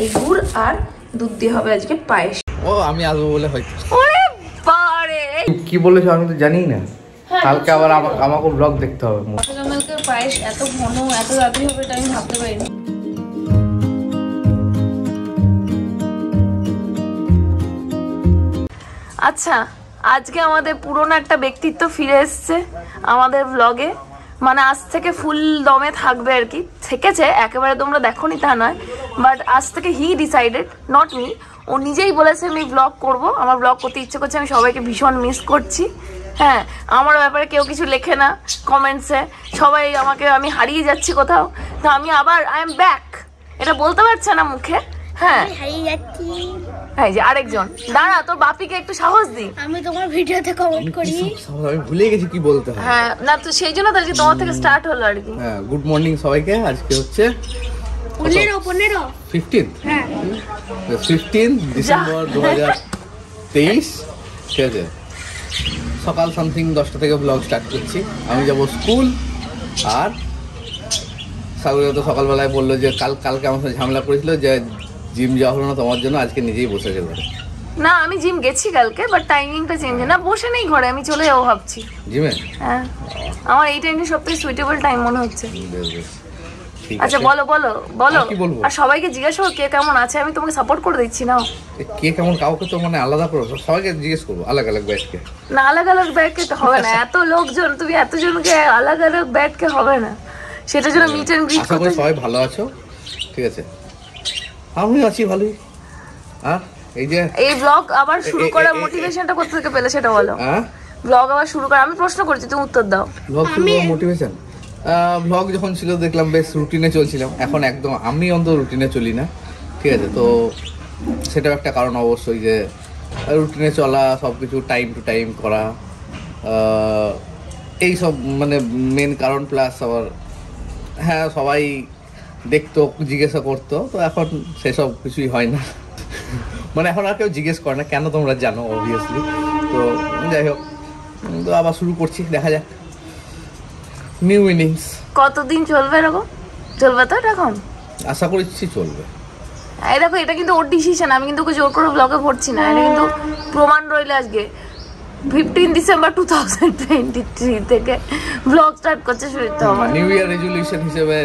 এই গুড় আর দুধ দিয়ে হবে আজকে পায়েস। ও আমি আসবো বলে হয়তো। ওরে বারে কি বলেছো আমি তো জানি না। কালকে আবার আমাকে ব্লগ দেখতে হবে। মিল্কের পায়েস এত ঘন এত রাত্রি হবে এটা আমি ভাবতে পারিনি। আচ্ছা, আজকে আমাদের পুরনো একটা ব্যক্তিত্ব ফিরে এসছে আমাদের ব্লগে। মানে আজ থেকে ফুল দমে থাকবে আর কি। থেকেছে একেবারে, তোমরা দেখোনি তা নয়, বাট আজ থেকে হি ডিসাইডেড, নট মি। ও নিজেই বলেছে আমি ব্লগ করব, আমার ব্লগ করতে ইচ্ছে করছে, আমি সবাইকে ভীষণ মিস করছি। হ্যাঁ, আমার ব্যাপারে কেউ কিছু লেখে না কমেন্টসে, সবাই আমাকে আমি হারিয়ে যাচ্ছি কোথাও। তো আমি আবার আই এম ব্যাক, এটা বলতে পারছে না মুখে। হ্যাঁ হারিয়ে যাচ্ছি। এই যে আরেকজন, দাঁড়া তোর বাপিকে একটু সাহস দি। আমি তোমার ভিডিওতে কমেন্ট করি। আমি ভুলে গেছি কি বলতে হয়। হ্যাঁ না, তো সেই জন্য তো আজকে তোমার থেকে স্টার্ট হলো আর কি। হ্যাঁ, গুড মর্নিং সবাইকে। আজকে হচ্ছে 15 হ্যাঁ 15 ডিসেম্বর 2023। ঠিক আছে, সকাল সামথিং 10টা থেকে ব্লগ স্টার্ট করছি। আমি যাব স্কুল। আর সাগরে তো সকালবেলায় বললো যে কালকে আমার সাথে ঝামেলা করেছিল যে জিম যাওয়া হলো না তোমার জন্য, আজকে নিজেই বসে গেল। না আমি জিম গেছি কালকে, বাট টাইমিংটা চেঞ্জ না, বসে নেই ঘরে, আমি চলে যাবো ভাবছি জিমে। হ্যাঁ, আমার এই টাইমটা সবথেকে সুইটেবল টাইম মনে হচ্ছে। আচ্ছা বলো বলো বলো। আর সবাইকে জিজ্ঞাসা করো কে কেমন আছে, আমি তোমাকে সাপোর্ট করে দিচ্ছি না। কে কেমন, কাউকে তো মানে আলাদা করো, সবাইকে জিজ্ঞেস করবো আলাদা আলাদা ব্যাচকে। না আলাদা আলাদা ব্যাটকে তো হবে না, এত লোকজন, তুমি এতজনকে আলাদা আলাদা ব্যাটকে হবে না, সেটার জন্য মিট এন্ড গ্রিট করতে। সবাই ভালো আছো? ঠিক আছে, আমি আছি ভালোই। আর এই ব্লগ আবার শুরু করার মোটিভেশনটা কোথা থেকে পেলে সেটা বলো। ব্লগ আবার শুরু করা, আমি প্রশ্ন করছি তুমি উত্তর দাও। ব্লগ শুরু করার মোটিভেশন, ব্লগ যখন ছিল দেখলাম বেশ রুটিনে চলছিলাম, এখন একদম আমি অন্তত রুটিনে চলি না। ঠিক আছে, তো সেটাও একটা কারণ অবশ্যই, যে রুটিনে চলা, সব কিছু টাইম টু টাইম করা, এই সব মানে মেন কারণ। প্লাস আবার হ্যাঁ, সবাই দেখতো, জিজ্ঞাসা করতো, তো এখন সেসব কিছুই হয় না। মানে এখন আর কেউ জিজ্ঞেস করে না, কেন তোমরা জানো অবভিয়াসলি। তো যাই হোক, তো আবার শুরু করছি, দেখা যাক নিউ ইনিংস কতদিন চলবে এরকম। চলবে তো এখন, আশা করছি চলবে। এই দেখো, এটা কিন্তু ওর ডিসিশন, আমি কিন্তু ওকে জোর করে ব্লগে ভরছি না। এটা কিন্তু প্রমাণ রইলে আজকে 15 ডিসেম্বর 2023 থেকে ব্লগ স্টার্ট করছে সুরিতা। আমার নিউ ইয়ার রেজুলিউশন হিসেবে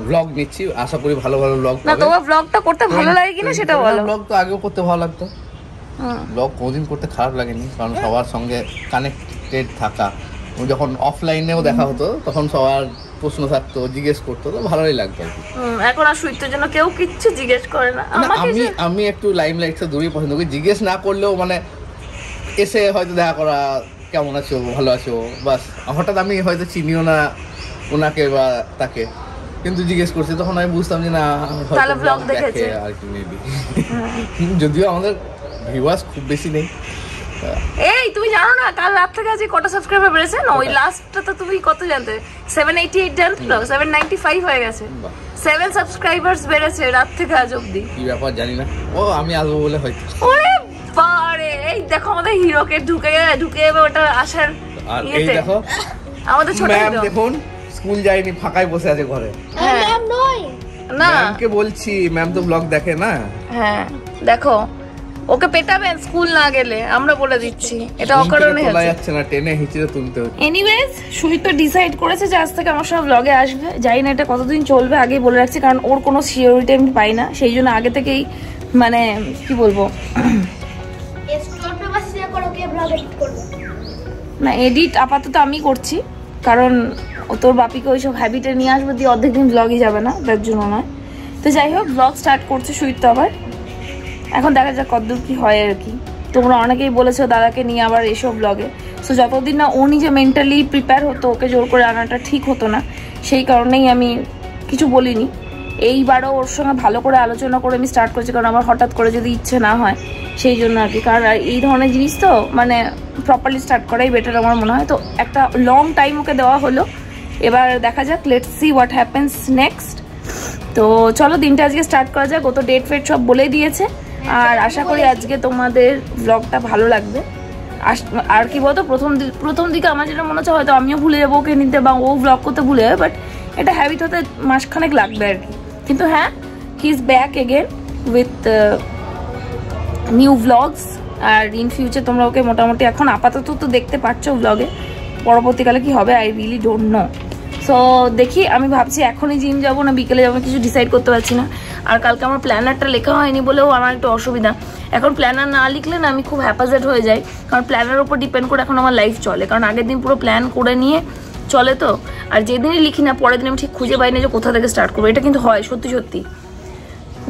ব্লগ নিচ্ছি, আশা করি ভালো ভালো ব্লগ। না তোমার ব্লগটা করতে ভালো লাগে কিনা সেটা বলো। ব্লগ তো আগেও করতে ভালো লাগতো, ব্লগ কোনদিন করতে খারাপ লাগেনি, কারণ সবার সঙ্গে কানেক্টেড থাকা। যখন অফলাইনেও দেখা হতো তখন সবার প্রশ্ন থাকতো, জিজ্ঞেস করতো, তো ভালোই লাগতো আর কি। এখন আর সুইটের জন্য কেউ কিচ্ছু জিজ্ঞেস করে না। আমি একটু লাইমলাইট থেকে দূরেই পছন্দ করি, জিজ্ঞেস না করলেও মানে এসে হয়তো দেখা করা, কেমন আছো, ভালো আছো, বাস। হঠাৎ আমি হয়তো চিনিও না ওনাকে বা তাকে, কিন্তু জিজ্ঞেস করছি, তখন আমি বুঝতাম যে না হয়তো ব্লগ দেখে আর কি মেবি। যদিও আমাদের ভিউয়ার্স খুব বেশি নেই। এই তুমি জানো না কাল রাত থেকে আজ কত সাবস্ক্রাইবার বেড়েছে না? ওই লাস্টটা তো তুমি কত জানতে? 788 জানতে তো, 795 হয়ে গেছে। 7 সাবস্ক্রাইবার্স বেড়েছে রাত থেকে আজ অবধি। কি ব্যাপার জানি না, ও আমি আসবো বলে হয়তো। ওরে বারে, এই দেখো আমাদের হিরোকে ঢুকে ওটা আসার। আর এই দেখো আমাদের ছোট ম্যাম, দেখুন স্কুল যায়নি, ফাঁকায় বসে আছে ঘরে। ম্যাম নয় না, ম্যামকে বলছি, ম্যাম তো ব্লগ দেখে না। হ্যাঁ দেখো, ওকে পেটাবেন স্কুল না গেলে, আমরা বলে দিচ্ছি, এটা অকারণে তোলা যাচ্ছে না, টেনে হিচড়ে তুলতে হচ্ছে। এনিওয়েজ, সুহিত তো ডিসাইড করেছে যে আজ থেকে আমার সব ব্লগে আসবে। জানি না এটা কতদিন চলবে, আগেই বলে রাখছি, কারণ ওর কোনো সিওরিটি আমি পাই না, সেই জন্য আগে থেকেই মানে কি বলবো না, এডিট আপাতত আমি করছি, কারণ ও তোর বাপিকে ওইসব হ্যাবিটে নিয়ে আসবে, দিয়ে অর্ধেক দিন ব্লগই যাবে না, তার জন্য নয়। তো যাই হোক, ব্লগ স্টার্ট করছে সুহিত তো আবার। এখন দেখা যাক কতদূর কি হয় আর কি। তোমরা অনেকেই বলেছো দাদাকে নিয়ে আবার এসব ব্লগে, সো যতদিন না ও নিজে মেন্টালি প্রিপেয়ার হতো, ওকে জোর করে আনাটা ঠিক হতো না, সেই কারণেই আমি কিছু বলিনি। এইবারও ওর সঙ্গে ভালো করে আলোচনা করে আমি স্টার্ট করছি, কারণ আমার হঠাৎ করে যদি ইচ্ছে না হয়, সেই জন্য আর কি। কারণ এই ধরনের জিনিস তো মানে প্রপারলি স্টার্ট করাই বেটার আমার মনে হয়। তো একটা লং টাইম ওকে দেওয়া হলো, এবার দেখা যাক, let's see what happens next. তো চলো দিনটা আজকে স্টার্ট করা যাক। ও তো ডেট ফেট সব বলে দিয়েছে, আর আশা করি আজকে তোমাদের ব্লগটা ভালো লাগবে। আর কি বলতো, প্রথম দিকে আমার যেটা মনে হচ্ছে হয়তো আমিও ভুলে যাবো ওকে নিতে, বা ও ব্লগ করতে ভুলে যাবে, বাট এটা হ্যাবিট হতে মাসখানেক লাগবে আর কি। কিন্তু হ্যাঁ, he is back again, with new vlogs. আর ইন ফিউচার তোমরা ওকে মোটামুটি এখন আপাতত তো দেখতে পাচ্ছ ভ্লগে, পরবর্তীকালে কি হবে I really don't know. So দেখি, আমি ভাবছি এখনই জিম যাবো না বিকেলে যাবো, কিছু ডিসাইড করতে পারছি না। আর কালকে আমার প্ল্যানারটা লেখা হয়নি বলেও আমার একটু অসুবিধা। এখন প্ল্যানার না লিখলে না আমি খুব হ্যাপাজেট হয়ে যাই, কারণ প্ল্যানার উপর ডিপেন্ড করে এখন আমার লাইফ চলে, কারণ আগের দিন পুরো প্ল্যান করে নিয়ে চলে তো। আর যেদিনই লিখি না পরের দিন আমি ঠিক খুঁজে পাই না যে কোথা থেকে স্টার্ট করবো। এটা কিন্তু হয় সত্যি সত্যি।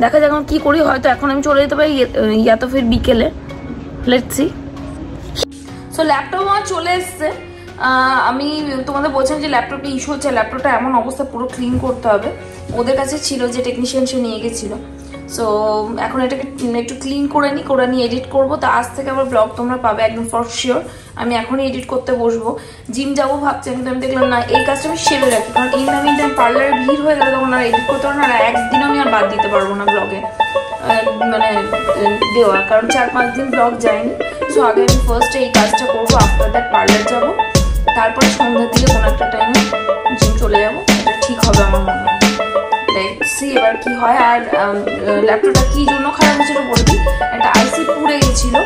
দেখা যাক এখন কী করি, হয়তো এখন আমি চলে যেতে পারি ইয়া তো ফির বিকেলে, লেটস সি। সো ল্যাপটপ আমার চলে এসছে। আমি তোমাদের বলছিলাম যে ল্যাপটপটা ইস্যু হচ্ছে, ল্যাপটপটা এমন অবস্থা পুরো ক্লিন করতে হবে। ওদের কাছে ছিল যে টেকনিশিয়ান, সে নিয়ে গেছিলো। সো এখন এটাকে একটু ক্লিন করে নিয়ে এডিট করবো। তো আজ থেকে আবার ব্লগ তোমরা পাবে একদম ফর শিওর। আমি এখনই এডিট করতে বসবো। জিম যাবো ভাবছি, কিন্তু আমি দেখলাম না এই কাজটা আমি সেরে রাখি, কারণ এই আমি পার্লারে ভিড় হয়ে গেলে তখন আর এডিট করতে পারবো না। আর একদিন আমি আর বাদ দিতে পারবো না ব্লগে মানে দেওয়া, কারণ 4-5 দিন ব্লগ যায়নি। সো আগে আমি ফার্স্ট এই কাজটা করবো, আফটার দ্যাট পার্লার যাবো, তারপরে সন্ধ্যার দিকে কোনো একটা টাইমে জিম চলে যাবো। এটা ঠিক হবে আমার মনে হয়। দেখছি এবার কি হয়। আর ল্যাপটপটা কি জন্য খারাপ হয়েছিল বলবি, একটা আইসি পুড়ে গেছিলো।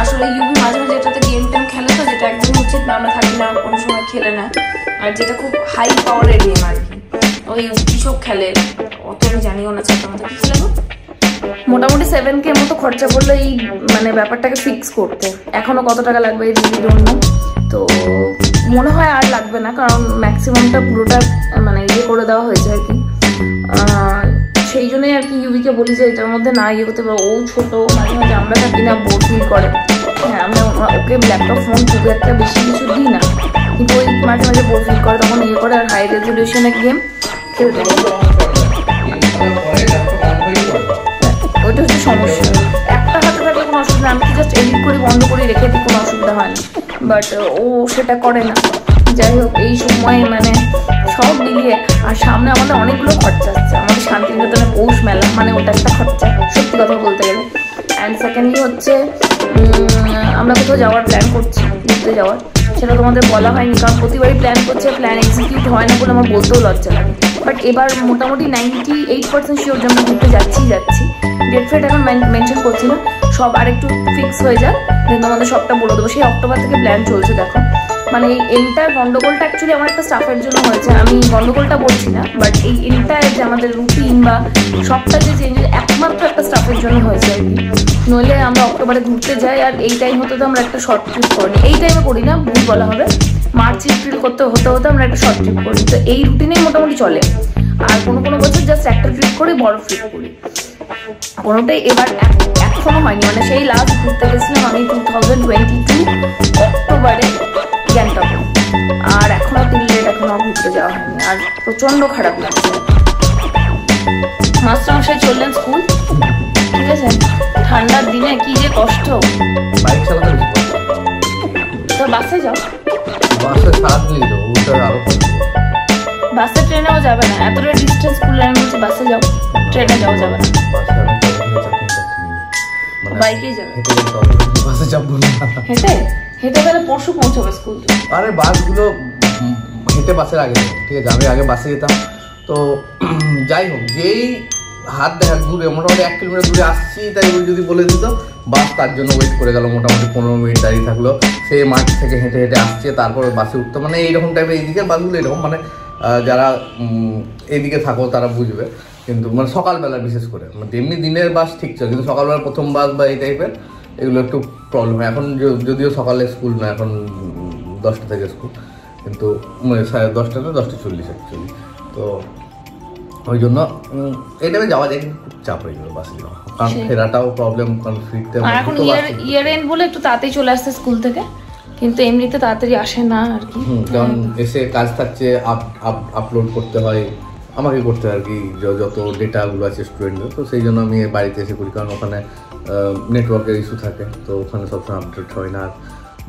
আসলে ইউভি মাঝে মাঝে এটাতে গেম টেম খেলে তো, যেটা একদম উচিত না, আমরা থাকি না কোনো সময় খেলে না। আর যেটা খুব হাই পাওয়ারের গেম আর কি, ওই কিসব খেলে অত আমি জানিও না। চারটা মতো কি খেলে মোটামুটি 7K মতো খরচা পড়লো এই মানে ব্যাপারটাকে ফিক্স করতে। এখনো কত টাকা লাগবে এই জন্য তো মনে হয় আর লাগবে না, কারণ ম্যাক্সিমামটা পুরোটা মানে ইয়ে করে দেওয়া হয়েছে আর কি। সেই জন্যই আর কি ইউবিকে বলি যে এটার মধ্যে না ইয়ে করতে পারবো। ও ছোটো, মাঝে মাঝে আমরা থাকি না, বোর ফিল করে। হ্যাঁ, আমরা ওকে ল্যাপটপ ফোন খুব একটা বেশি কিছু দিই না, কিন্তু ওই মাঝে মাঝে বোর ফিল করে, তখন ইয়ে করে। আর হাই রেজলিউশনের গেম খেলতে ওইটা হচ্ছে সমস্যা। একটা হাতে থাকলে কোনো অসুবিধা, আমি কি জাস্ট এডিট করি বন্ধ করে রেখে দিই, কোনো অসুবিধা হয় না। বাট ও সেটা করে না। যাই হোক, এই সময় মানে সব মিলিয়ে। আর সামনে আমাদের অনেকগুলো খরচা আসছে। আমাদের শান্তিনিকেতনে পৌষ মেলা, মানে ওটা একটা খরচা সত্যি কথা বলতে গেলে। অ্যান্ড সেকেন্ডলি হচ্ছে আমরা কোথাও যাওয়ার প্ল্যান করছি, ঘুরতে যাওয়ার। সেটা তোমাদের বলা হয়নি, কারণ প্রতিবারই প্ল্যান করছে, প্ল্যান এক্সিকিউট হয় না বলে আমার বলতেও লজ্জা লাগে। বাট এবার মোটামুটি 98% শিওর যে আমরা ঘুরতে যাচ্ছি। ডেট ফেট এখন মেনশন করছি না, সব আরেকটু ফিক্স হয়ে যাক, দেন তোমাদের সবটা বলে দেবো। সেই অক্টোবর থেকে প্ল্যান চলছে। দেখো মানে এই এন্টার গন্ডগোলটা অ্যাকচুয়ালি আমার একটা স্টাফের জন্য হয়েছে, আমি গন্ডগোলটা বলছি না, বাট এই এন্টার যে আমাদের রুটিন বা সবটা যে চেঞ্জ একমাত্র একটা স্টাফের জন্য হয়েছে আর কি। নইলে আমরা অক্টোবরে ঘুরতে যাই, আর এই টাইম হতে তো আমরা একটা শর্ট ট্রিপ করি। এই টাইমে করি না, ভুল বলা হবে, মার্চ এপ্রিল হতে আমরা একটা শর্ট ট্রিপ করি। তো এই রুটিনেই মোটামুটি চলে। আর কোনো বছর জাস্ট একটা ট্রিপ করি, বড় ট্রিপ করি। কোনোটাই এবার এখনো হয়নি, মানে সেই লাস্ট ঘুরতে গেছিলাম আমি 2022 অক্টোবরে গ্যাংটকে। আর এখনো দিল্লির এখনো ঘুরতে যাওয়া হয়নি। আর প্রচন্ড খারাপ লাগছে। মাস্টারমশাই চললেন স্কুল, ঠিক আছে, ঠান্ডার দিনে কি যে কষ্ট। বাইক চালাতে তো বাসে যাও, বাসে ট্রেনেও যাবে না, এতটা ডিস্টেন্স স্কুলে আমি বলছি বাসে যাও, ট্রেনে যাওয়া যাবে না, বাইকেই যাবে। হেঁটে হেঁটে গেলে পরশু পৌঁছবে স্কুল। আরে বাসগুলো হেঁটে বাসের আগে, ঠিক আছে, আমি আগে বাসে যেতাম। তো যাই হোক, যেই হাত দেখা দূরে মোটামুটি 1 কিলোমিটার দূরে আসছি, তাই ওই যদি বলে দিত বাস তার জন্য ওয়েট করে গেল, মোটামুটি 15 মিনিট দাঁড়িয়ে থাকলো। সে মাঠ থেকে হেঁটে হেঁটে আসছে, তারপরে বাসে উঠতো। মানে এইরকম টাইপের এইদিকের বাসগুলো এরকম, মানে যারা এইদিকে থাকো তারা বুঝবে। কিন্তু মানে সকালবেলা বিশেষ করে, মানে এমনি দিনের বাস ঠিক ছিল, কিন্তু সকালবেলা প্রথম বাস বা এই টাইপের এগুলো একটু প্রবলেম হয়। এখন যদিও সকালে স্কুল না, এখন 10টা থেকে স্কুল, কিন্তু 10:30 না 10:40 অ্যাকচুয়ালি। তো ওই জন্য এই টাইমে যাওয়া যায়, কিন্তু খুব চাপ হয়ে যাবে বাসে যাওয়া, কারণ ফেরাটাও প্রবলেম, কারণ ফিরতে এখন ইয়ার এন্ড বলে একটু তাড়াতাড়ি চলে আসছে স্কুল থেকে, কিন্তু এমনিতে তাড়াতাড়ি আসে না আর কি। কারণ এসে কাজ থাকছে, আপলোড করতে হয়, আমাকে করতে হয় আর কি, যত ডেটাগুলো আছে স্টুডেন্টদের। তো সেই জন্য আমি বাড়িতে এসে করি, কারণ ওখানে নেটওয়ার্কের ইস্যু থাকে, তো ওখানে সবসময় আপডেট হয় না। আর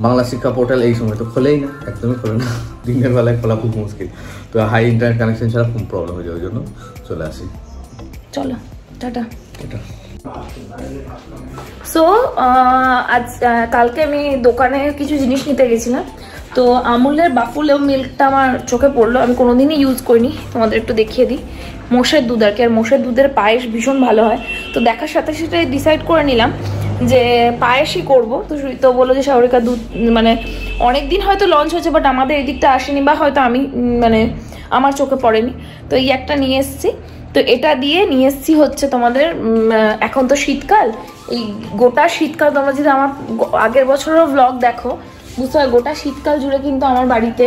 বাংলা শিক্ষা পোর্টাল এই সময় তো খোলেই না, একদমই খোলে না, দিনের বেলায় খোলা খুব মুশকিল। তো হাই ইন্টারনেট কানেকশন ছাড়া খুব প্রবলেম হয়ে যায়, ওই জন্য চলে আসি। চলো টাটা। এটা সো আজ কালকে আমি দোকানে কিছু জিনিস নিতে গেছিলাম, তো আমুলের বাফুলেও মিল্কটা আমার চোখে পড়লো। আমি কোনোদিনই ইউজ করিনি, তোমাদের একটু দেখিয়ে দিই। মোষের দুধ আর কি, আর মোষের দুধের পায়েস ভীষণ ভালো হয়। তো দেখার সাথে সাথে ডিসাইড করে নিলাম যে পায়েসই করবো। তো বললো যে সাগরিকা দুধ মানে অনেক দিন হয়তো লঞ্চ হয়েছে, বাট আমাদের এই দিকটা আসেনি, বা হয়তো আমি মানে আমার চোখে পড়েনি। তো এই একটা নিয়ে এসেছি। তো এটা দিয়ে নিয়ে এসেছি হচ্ছে তোমাদের, এখন তো শীতকাল, এই গোটা শীতকাল তোমরা যদি আমার আগের বছরের ব্লগ দেখো বুঝতে পারো, গোটা শীতকাল জুড়ে কিন্তু আমার বাড়িতে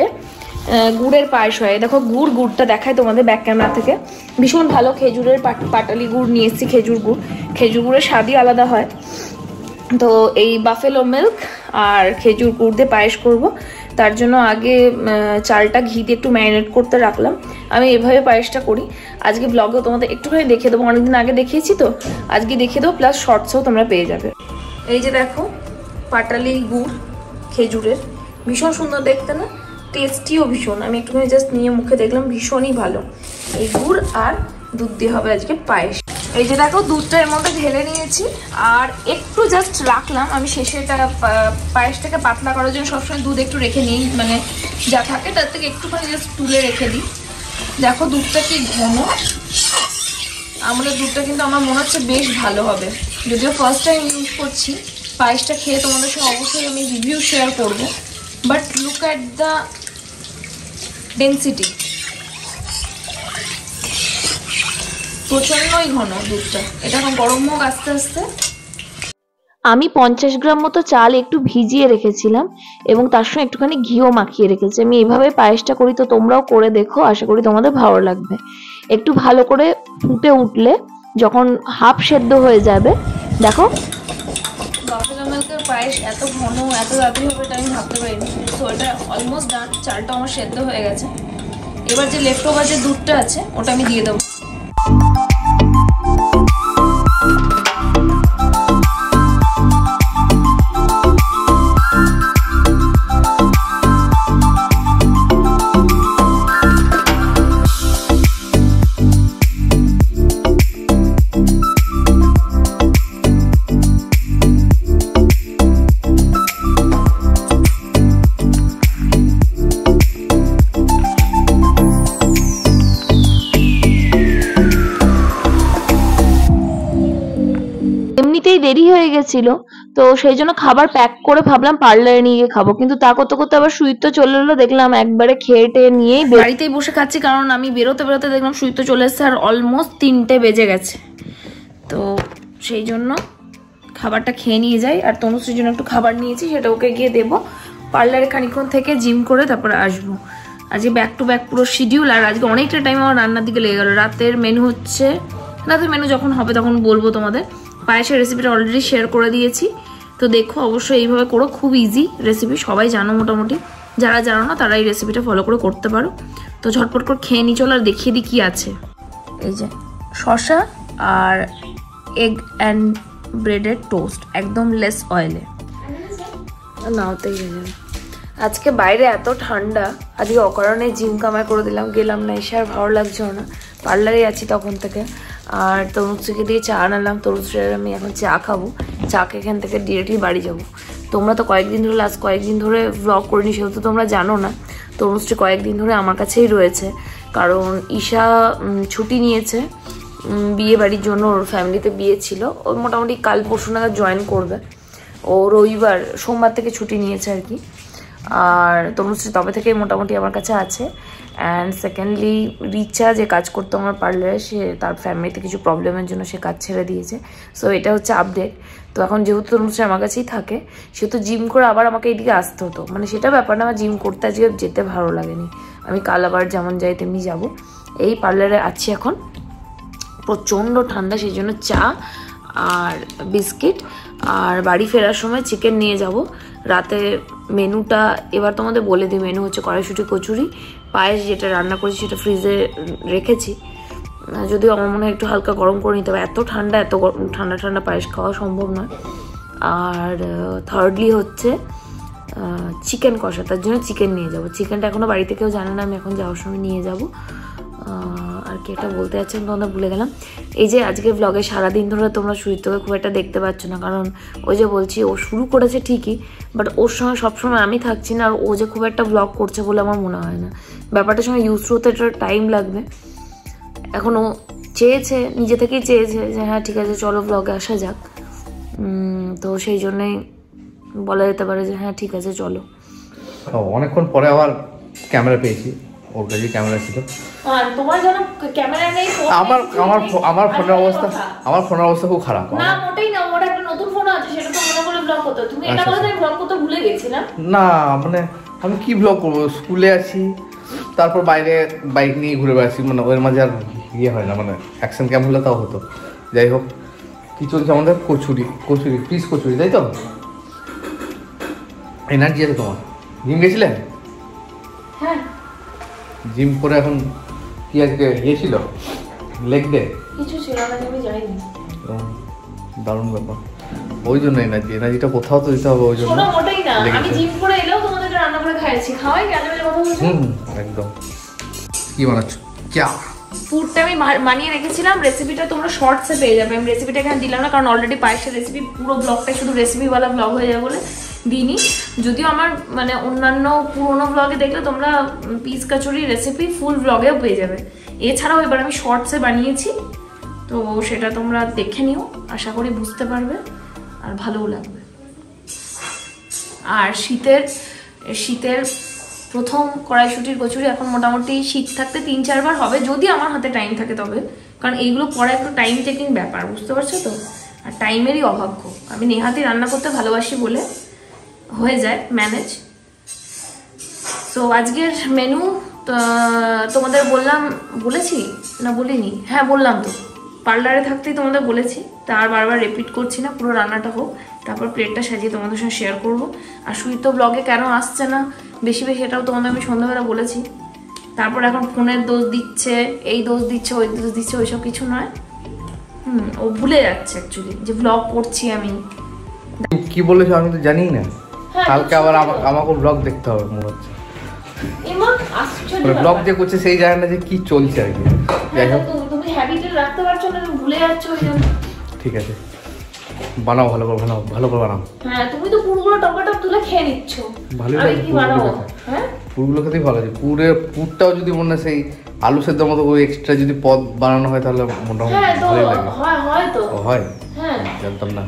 গুড়ের পায়েস হয়। দেখো গুড়টা দেখায় তোমাদের ব্যাক ক্যামেরা থেকে, ভীষণ ভালো খেজুরের পাটালি গুড় নিয়ে এসেছি। খেজুর গুড়ের স্বাদই আলাদা হয়। তো এই বাফেলো মিল্ক আর খেজুর গুড় দিয়ে পায়েস করব। তার জন্য আগে চালটা ঘি দিয়ে একটু ম্যারিনেট করতে রাখলাম। আমি এভাবে পায়েসটা করি। আজকে ব্লগেও তোমাদের একটুখানি দেখিয়ে দেবো, অনেকদিন আগে দেখিয়েছি তো আজকে দেখিয়ে দেবো, প্লাস শর্টসও তোমরা পেয়ে যাবে। এই যে দেখো পাটালি গুড় খেজুরের, ভীষণ সুন্দর দেখতে না, টেস্টিও ভীষণ। আমি একটুখানি জাস্ট নিয়ে মুখে দেখলাম, ভীষণই ভালো। এই গুড় আর দুধ দিয়ে হবে আজকে পায়েস। এই যে দেখো দুধটা এর মধ্যে ঢেলে নিয়েছি, আর একটু জাস্ট রাখলাম। আমি শেষে এটা পায়েসটাকে পাতলা করার জন্য সবসময় দুধ একটু রেখে নিই, মানে যা থাকে তার থেকে একটুখানি জাস্ট তুলে রেখে দিই। দেখো দুধটা কি ঘন, আমলের দুধটা কিন্তু আমার মনে হচ্ছে বেশ ভালো হবে। যদিও ফার্স্ট টাইম ইউজ করছি, পায়েসটা খেয়ে তোমাদের সঙ্গে অবশ্যই আমি রিভিউ শেয়ার করব। But look at the density, প্রচন্ডই ঘন দুধটা। এটা এখন গরম হোক আস্তে আস্তে। আমি 50 গ্রাম মতো চাল একটু ভিজিয়ে রেখেছিলাম এবং তার সঙ্গে একটুখানি ঘিও মাখিয়ে রেখেছি। আমি এইভাবে পায়েসটা করি, তো তোমরাও করে দেখো, আশা করি তোমাদের ভালো লাগবে। একটু ভালো করে ফুটে উঠলে যখন হাফ সেদ্ধ হয়ে যাবে, দেখো বাফেলো মিল্কের পায়েস এত ঘন এত তাড়াতাড়ি হবে এটা আমি ভাবতে পারিনি। তো এটা অলমোস্ট ডান, চালটা আমার সেদ্ধ হয়ে গেছে। এবার যে লেফট ওভার যে দুধটা আছে ওটা আমি দিয়ে দেবো। দেরি হয়ে গেছিল, তো সেই জন্য খাবার প্যাক করে ভাবলাম পার্লারে নিয়ে গিয়ে খাবো, কিন্তু তা করতে করতে আবার সুইট তো চলে এলো। দেখলাম একবারে খেয়ে টেয়ে নিয়েই বাড়িতেই বসে খাচ্ছি, কারণ আমি বেরোতে বেরোতে দেখলাম সুইট তো চলে এসছে, আর অলমোস্ট 3টে বেজে গেছে। তো সেই জন্য খাবারটা খেয়ে নিয়ে যাই। আর তনুশ্রীর জন্য একটু খাবার নিয়েছি, সেটা ওকে গিয়ে দেবো। পার্লারে খানিক্ষণ থেকে জিম করে তারপরে আসবো। আজকে ব্যাক টু ব্যাক পুরো শিডিউল, আর আজকে অনেকটা টাইম আমার রান্নার দিকে লেগে গেলো। রাতের মেনু যখন হবে তখন বলবো তোমাদের। পায়েসের রেসিপিটা অলরেডি শেয়ার করে দিয়েছি, তো দেখো অবশ্যই এইভাবে করো, খুব ইজি রেসিপি, সবাই জানো মোটামুটি। যারা জানো না তারা এই রেসিপিটা ফলো করে করতে পারো। তো ঝটপট করে খেয়ে নিই চলো, আর দেখিয়ে দিই কী আছে। এই যে শসা আর এগ অ্যান্ড ব্রেডের টোস্ট, একদম লেস অয়েলে। নাওতেই আজকে বাইরে এত ঠান্ডা, আজকে অকারণে জিম কামাই করে দিলাম, গেলাম না, এসে আর ভালো লাগছে না। পার্লারে আছি তখন থেকে। আর তরুশ্রীকে দিয়ে চা আনালাম, তরুশ্রীর আমি এখন চা খাবো, চাকে এখান থেকে ডিরেক্টলি বাড়ি যাবো। তোমরা তো লাস্ট কয়েকদিন ধরে ব্লগ করিনি, সেহেতু তোমরা জানো না। তরুশ্রী কয়েকদিন ধরে আমার কাছেই রয়েছে, কারণ ঈশা ছুটি নিয়েছে বিয়ে বাড়ির জন্য। ওর ফ্যামিলিতে বিয়ে ছিল, ও মোটামুটি কাল পরশু নাগাদ জয়েন করবে। ও সোমবার থেকে ছুটি নিয়েছে আর কি। আর তনুশ্রী তবে থেকে মোটামুটি আমার কাছে আছে। অ্যান্ড সেকেন্ডলি রিচা যে কাজ করতো আমার পার্লারে, সে তার ফ্যামিলিতে কিছু প্রবলেমের জন্য সে কাজ ছেড়ে দিয়েছে। সো এটা হচ্ছে আপডেট। তো এখন যেহেতু তনুশ্রী আমার কাছেই থাকে, সেহেতু জিম করে আবার আমাকে এইদিকে আসতে হতো, মানে সেটা ব্যাপার না, আমার জিম করতে আজকে যেতে ভালো লাগেনি। আমি কাল আবার যেমন যাই তেমনি যাব। এই পার্লারে আছি এখন, প্রচণ্ড ঠান্ডা, সেই জন্য চা আর বিস্কিট। আর বাড়ি ফেরার সময় চিকেন নিয়ে যাব। রাতে মেনুটা এবার তোমাদের বলে দিই। মেনু হচ্ছে কড়াইশুঁটি কচুরি, পায়েস যেটা রান্না করেছি সেটা ফ্রিজে রেখেছি, যদিও আমার মনে হয় একটু হালকা গরম করে নিতে হবে, এত ঠান্ডা ঠান্ডা পায়েস খাওয়া সম্ভব নয়। আর থার্ডলি হচ্ছে চিকেন কষা, তার জন্য চিকেন নিয়ে যাব। চিকেনটা এখনও বাড়িতে কেউ জানে না, আমি এখন যাওয়ার সময় নিয়ে যাব। আর কি একটা বলতে যাচ্ছি তোমাদের ভুলে গেলাম। এই যে আজকে ব্লগে সারাদিন ধরে তোমরা সুইতকে খুব একটা দেখতে পাচ্ছ না, কারণ ওই যে বলছি ও শুরু করেছে ঠিকই, বাট ওর সঙ্গে সবসময় আমি থাকছি না, আর ও যে খুব একটা ব্লগ করছে বলে আমার মনে হয় না। ব্যাপারটার সঙ্গে ইউজ হতে একটা টাইম লাগবে। এখনও চেয়েছে, নিজে থেকেই চেয়েছে যে হ্যাঁ ঠিক আছে চলো ব্লগে আসা যাক। তো সেই জন্যই বলা যেতে পারে যে হ্যাঁ ঠিক আছে চলো। অনেকক্ষণ পরে আবার ক্যামেরা পেয়েছি, ওর কাছে ক্যামেরা ছিল। তোমার যেন ক্যামেরা নেই। আমার ফোনের অবস্থা খুব খারাপ। না মোটেই না, ওর একটা নতুন ফোন আছে, সেটা তো মনে করে ব্লগ করতে। তুমি এটা বলে ব্লগ করতে ভুলে গেছিলাম। না মানে আমি কি ব্লগ করবো, স্কুলে আছি, তারপর বাইরে বাইক নিয়ে ঘুরে বেড়াচ্ছি, মানে ওর মাঝে আর ইয়ে হয় না, মানে অ্যাকশন ক্যাম হলে তাও হতো। যাই হোক, কি চলছে আমাদের? কচুরি পিস কচুরি, তাই তো? এনার্জি আছে তোমার? জিম গেছিলে? হ্যাঁ জিম করে এখন কি আজকে ইয়ে ছিল, লেগ ডে? কিছু ছিল না, আমি জানি না। দারুণ ব্যাপার, ওই জন্য এনার্জিটা কোথাও তো দিতে হবে, ওই জন্য। শোনো মোটেই না, আমি জিম করে এলেও তোমাদের রান্না করে খাইছি, খাওয়াই কেন কথা বলছো? একদম। কি বানাচ্ছ? ক্যা ফুডটা আমি বানিয়ে রেখেছিলাম, রেসিপিটা তোমরা শর্টসে পেয়ে যাবে। আমি রেসিপিটা এখানে দিলাম না, কারণ অলরেডি পায়েসের রেসিপি, পুরো ব্লগটা শুধু রেসিপিওয়ালা ব্লগ হয়ে যাবে বলে দিইনি। যদিও আমার মানে অন্যান্য পুরোনো ব্লগে দেখলে তোমরা পিস কচুরি রেসিপি ফুল ব্লগেও পেয়ে যাবে। এছাড়াও এবার আমি শর্টসে বানিয়েছি, তো সেটা তোমরা দেখে নিও, আশা করি বুঝতে পারবে আর ভালোও লাগবে। আর শীতের প্রথম কড়াইশুটির কচুরি এখন মোটামুটি শীত থাকতে 3-4 বার হবে, যদি আমার হাতে টাইম থাকে তবে, কারণ এইগুলো করা একটু টাইম টেকিং ব্যাপার, বুঝতে পারছো তো? আর টাইমেরই অভাব। আমি নেহাতি রান্না করতে ভালোবাসি বলে হয়ে যায় ম্যানেজ। তো আজকের মেনু তোমাদের বলেছি না বলিনি? হ্যাঁ বললাম তো, পার্লারে থাকতেই তোমাদের বলেছি, তা আর বারবার রিপিট করছি না। পুরো রান্নাটা হোক, তারপর প্লেটটা সাজিয়ে তোমাদের সঙ্গে শেয়ার করবো। আর সুইট ব্লগে কেন আসছে না বেশি এটাও তোমাদের আমি সন্ধ্যাবেলা বলেছি। তারপর এখন ফোনের দোষ দিচ্ছে, এই দোষ দিচ্ছে, ওই দোষ দিচ্ছে, ওইসব কিছু নয়। ও ভুলে যাচ্ছে অ্যাকচুয়ালি যে ব্লগ করছি আমি। কি বলেছো আমি তো জানি না, কালকে আবার আমাকে ব্লগ দেখতে হবে মনে হচ্ছে। ব্লগ যে করছে সেই জানে না যে কি চলছে আর কি। যাই হোক, তুমি হ্যাবিটে রাখতে পারছো না, তুমি ভুলে যাচ্ছ ওই জন্য। ঠিক আছে, বানাও ভালো করে, বানাও। হ্যাঁ তুমি তো পুরগুলো টপাটপ তুলে খেয়ে নিচ্ছ, ভালোই লাগে কি বানাবো? হ্যাঁ পুরগুলো খেতেই ভালো লাগে। পুরটাও যদি মনে সেই আলু সেদ্ধ মতো করে এক্সট্রা যদি পদ বানানো হয় তাহলে মোটামুটি ভালোই লাগে। হয় তো হয়, হ্যাঁ জানতাম না।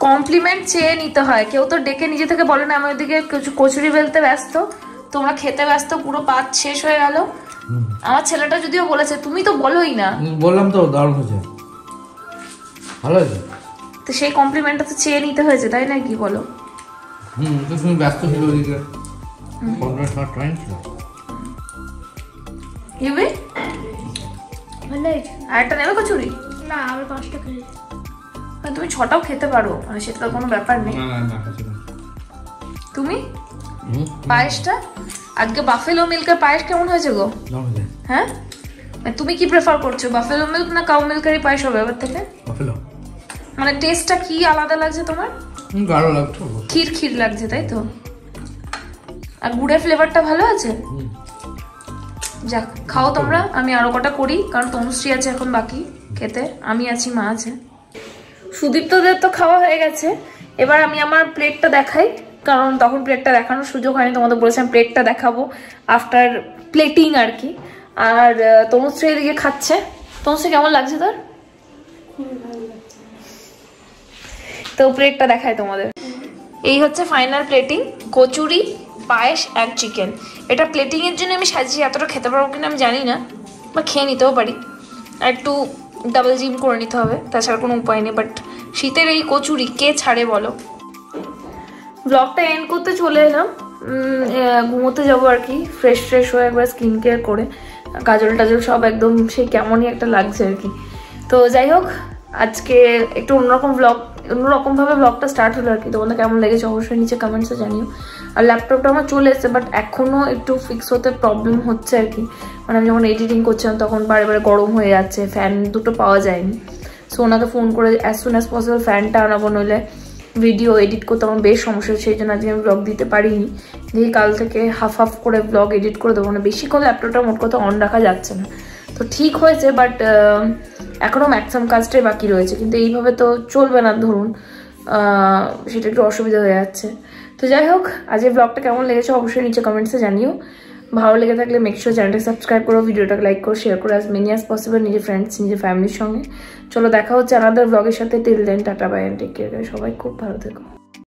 কমপ্লিমেন্ট চেয়ে নিতে হয়, কেউ তো ডেকে নিজে থেকে বলে না আমি ওইদিকে কচুরি বেলতে ব্যস্ত, তোমরা খেতে ব্যস্ত, পুরো পাত শেষ হয়ে গেল। আমার ছেলেটা যদিও বলেছে, তুমি তো বলোই না। বললাম তো দারুণ হয়েছে, ভালো হয়েছে। তো সেই কমপ্লিমেন্টটা তো চেয়ে নিতে হয়েছে, তাই না? কি বলো? তো তুমি ব্যস্ত ছিল ওইদিকে, 15 মিনিট টাইম ছিল। ইউবি ভালো হয়েছে। আরেকটা নেবে কচুরি? না আমি 5টা খাই। তুমি 6টাও খেতে পারো, মানে সেটা তো কোনো ব্যাপার নেই। তুমি পায়েসটা আজকে বাফেলো মিল্কের পায়েস কেমন হয়েছে গো? হ্যাঁ তুমি কি প্রেফার করছো, বাফেলো মিল্ক না কাউ মিল্কেরই পায়েস হবে এবার থেকে? বাফেলো। মানে টেস্টটা কি আলাদা লাগছে তোমার? গাঢ় লাগছে, ক্ষীর লাগছে তাই তো? আর গুড়ের ফ্লেভারটা ভালো আছে? যাক খাও তোমরা, আমি আরো কটা করি, কারণ তনুশ্রী আছে এখন বাকি খেতে, আমি আছি, মা আছে। সুদীপ্তদের তো খাওয়া হয়ে গেছে, এবার আমি আমার প্লেটটা দেখাই, কারণ তখন প্লেটটা দেখানোর সুযোগ হয়নি। তোমাদের বলেছিলাম প্লেটটা দেখাবো আফটার প্লেটিং আর কি। আর তনুশ্রী এদিকে খাচ্ছে। তনুশ্রী কেমন লাগছে তোর? তো প্লেটটা দেখায় তোমাদের। এই হচ্ছে ফাইনাল প্লেটিং, কচুরি, পায়েস আর চিকেন। এটা প্লেটিংয়ের জন্য আমি সাজিয়ে, এতটা খেতে পারবো কিনা আমি জানি না, বা খেয়ে নিতেও পারি। আর একটু ডাবল জিম করে নিতে হবে, তাছাড়া কোনো উপায় নেই। বাট শীতের এই কচুরি কে ছাড়ে বলো? ব্লগটা এন্ড করতে চলে এলাম, ঘুমোতে যাবো আর কি। ফ্রেশ হয়ে একবার স্কিন কেয়ার করে, কাজল টাজল সব একদম সেই কেমনই একটা লাগছে আর কি। তো যাই হোক, আজকে একটু অন্যরকমভাবে ব্লগটা স্টার্ট হলো আর কি। তোমাদের কেমন লেগেছে অবশ্যই নিচে কমেন্টসে জানিও। আর ল্যাপটপটা আমার চলে এসেছে, বাট এখনও একটু ফিক্স হতে প্রবলেম হচ্ছে আর কি। মানে আমি যখন এডিটিং করছিলাম তখন বারে গরম হয়ে যাচ্ছে, ফ্যান দুটো পাওয়া যায়নি। সো ওনাকে ফোন করে অ্যাজ সুন অ্যাজ পসিবল ফ্যানটা আনাবো, নইলে ভিডিও এডিট করতে আমার বেশ সমস্যা, সেই জন্য আজকে আমি ব্লগ দিতে পারিনি। দেখি কাল থেকে হাফ হাফ করে ব্লগ এডিট করে দেবো, মানে বেশিক্ষণ ল্যাপটপটা মোট কথা অন রাখা যাচ্ছে না। তো ঠিক হয়েছে, বাট এখনও ম্যাক্সিমাম কাজটাই বাকি রয়েছে, কিন্তু এইভাবে তো চলবে না ধরুন, সেটা একটু অসুবিধা হয়ে যাচ্ছে। তো যাই হোক, আজকের ব্লগটা কেমন লেগেছে অবশ্যই নিচে কমেন্টসে জানিও। ভালো লেগে থাকলে মেক শিওর চ্যানেলটাকে সাবস্ক্রাইব করো, ভিডিওটাকে লাইক করো, শেয়ার করো অ্যাজ মেনি অ্যাজ পসিবল নিজের ফ্রেন্ডস নিজের ফ্যামিলির সঙ্গে। চলো দেখা হচ্ছে আনাদার ব্লগের সাথে। Till then tata bye and take care. সবাই খুব ভালো থেকো।